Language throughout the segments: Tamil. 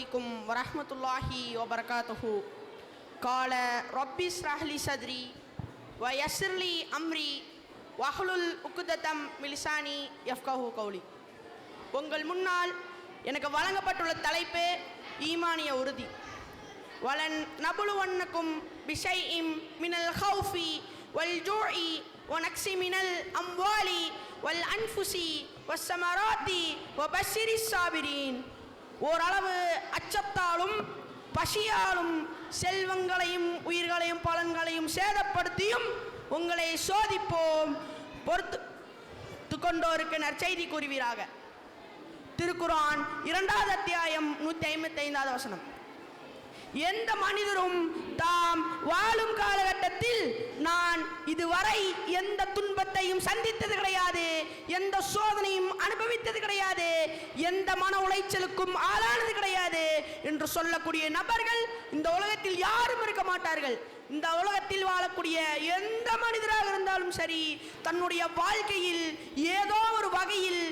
عليكم ورحمة الله وبركاته. قال رب اشرح لي صدري ويسر لي أمري واحلل عقدة من لساني يفقهوا قولي. உங்கள் முன்னால் எனக்கு வழங்கப்பட்டுள்ள தலைப்பு ஈமானிய உறுதி. வலன் நபுலுவன்னக்கும் பிஷைஇம் மினல் ஹௌஃபி வல் ஜூஇ வனக்ஸி மினல் அம்வாலி வல் அன்ஃபுசி வஸ்ஸமராத்தி வபஷ்ஷிரிஸ் சாபிரீன். ஓரளவு அச்சத்தாலும் பசியாலும் செல்வங்களையும் உயிர்களையும் பலன்களையும் சேதப்படுத்தியும் உங்களை சோதிப்போம், பொறுத்து கொண்டோருக்கு நற்செய்தி கூறுவீராக. திருக்குர்ஆன் 2வது அத்தியாயம் 155வது வசனம். எந்த மனிதரும் தாம் வாழும் காலகட்டத்தில் நான் இதுவரை எந்த துன்பத்தையும் சந்தித்தது கிடையாது, எந்த சோதனையும் அனுபவித்தது கிடையாது, எந்த மன உளைச்சலுக்கும் ஆளானது கிடையாது என்று சொல்லக்கூடிய நபர்கள் இந்த உலகத்தில் யாரும் இருக்க மாட்டார்கள். இந்த உலகத்தில் வாழக்கூடிய எந்த மனிதராக இருந்தாலும் சரி, தன்னுடைய வாழ்க்கையில் ஏதோ ஒரு வகையில்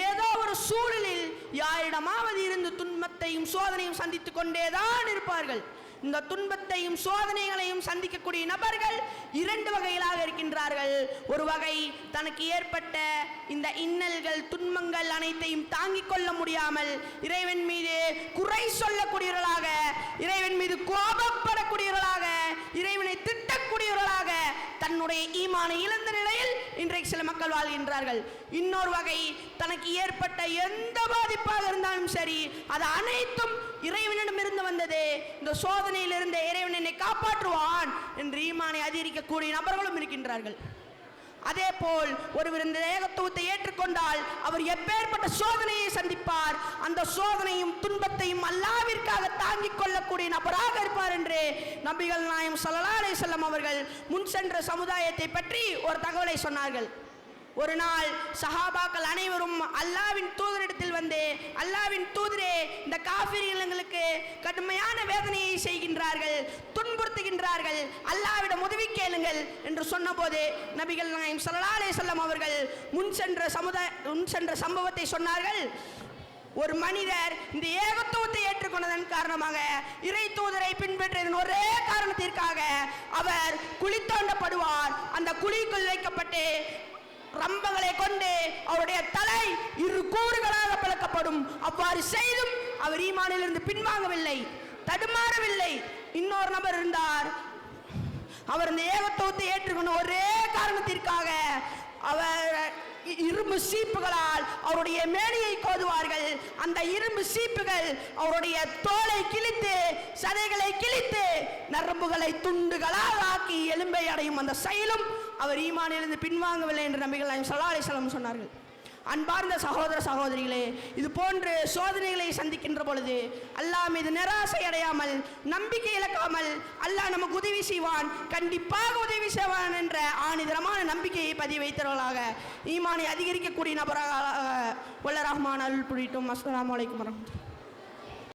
ஏதோ ஒரு சூழலில் யாரிடமாவது இருந்து துன்பத்தையும் சோதனையும் சந்தித்துக் கொண்டேதான் இருப்பார்கள். இந்த துன்பத்தையும் சோதனைகளையும் சந்திக்கக்கூடிய நபர்கள் 2 வகைகளாக இருக்கின்றார்கள். ஒரு வகை தனக்கு ஏற்பட்ட இந்த இன்னல்கள் துன்பங்கள் அனைத்தையும் தாங்கிக் கொள்ள முடியாமல் இறைவன் மீது குறை சொல்லக்கூடியவர்களாக, இறைவன் மீது கோபப்படக்கூடியவர்களாக, இறைவனை திட்டக்கூடியவர்களாக தன்னுடைய ஈமானை இழந்த நிலையில் இன்றைக்கு சில மக்கள் வாழ்கின்றார்கள். இன்னொரு வகை தனக்கு ஏற்பட்ட எந்த பாதிப்பாக இருந்தாலும் சரி, அது அனைத்தும் இறைவனிடமிருந்து வந்தது, இந்த சோதனையிலிருந்து இறைவன் என்னை காப்பாற்றுவான் என்று ஈமானை அதிகரிக்கக்கூடிய நபர்களும் இருக்கின்றார்கள். அதே போல் ஒருவர் இந்த ஏகத்துவத்தை ஏற்றுக்கொண்டால் அவர் எப்பேற்பட்ட சோதனையை சந்திப்பார், அந்த சோதனையும் துன்பத்தையும் அல்லாஹ்விற்காக தாங்கிக் கொள்ளக்கூடிய நபராக இருப்பார் என்று நபிகள் நாயகம் ஸல்லல்லாஹு அலைஹி வஸல்லம் அவர்கள் முன் சென்ற சமுதாயத்தை பற்றி ஒரு தகவலை சொன்னார்கள். ஒரு நாள் சஹாபாக்கள் அனைவரும் அல்லாஹ்வின் தூதரிடத்தில் வந்து, அல்லாஹ்வின் தூதரே, இந்த காஃபிர்களுக்கு கடுமையான வேதனையை செய்கின்றார்கள், துன்புறுத்துகின்றார்கள், அல்லாஹ்விடம் உதவி கேளுங்கள் என்று சொன்னபோது நபிகள் நாயகம் ஸல்லல்லாஹு அலைஹி வஸல்லம் அவர்கள் முன் சென்ற சம்பவத்தை சொன்னார்கள். ஒரு மனிதர் இந்த ஏகத்துவத்தை ஏற்றுக்கொண்டதன் காரணமாக, இறை தூதரை பின்பற்றியதன் ஒரே காரணத்திற்காக அவர் குழி தோண்டப்படுவார். அந்த குழிக்குள் வைக்கப்பட்டு ரம்பங்களை கொண்டு அவருடைய தலை 2 கூறுகளாக பிளக்கப்படும். அவ்வாறு செய்தும் அவர் ஈமானிலிருந்து பின்வாங்கவில்லை, தடுமாறவில்லை. இன்னொரு நபர் இருந்தார், அவர் இந்த ஏகத்துவத்தை ஏற்றுக்கொண்ட ஒரே காரணத்திற்காக அவர் இரும்பு சீப்புகளால் அவருடைய மேனியை கோதுவார்கள். அந்த இரும்பு சீப்புகள் அவருடைய தோலை கிழித்து, சதைகளை கிழித்து, நரம்புகளை துண்டுகளாக ஆக்கி எலும்பை அடையும் அந்த செயலும் அவர் ஈமானிலிருந்து பின்வாங்கவில்லை என்று நபிகள் நாயகம் ஸல்லல்லாஹு அலைஹி வஸல்லம் சொன்னார்கள். அன்பார்ந்த சகோதர சகோதரிகளே, இது போன்று சோதனைகளை சந்திக்கின்ற பொழுது அல்லாஹ் மீது நிராசை அடையாமல், நம்பிக்கை இழக்காமல், அல்லாஹ் நமக்கு உதவி செய்வான், கண்டிப்பாக உதவி செய்வான் என்ற ஆணிதரமான நம்பிக்கையை பதிய வைத்தவர்களாக, ஈமானை அதிகரிக்கக்கூடிய நபராக வல்ல ரஹ்மான் அருள் புரியட்டும். அஸ்ஸலாமு அலைக்கும் வரஹ்மத்துல்லாஹி.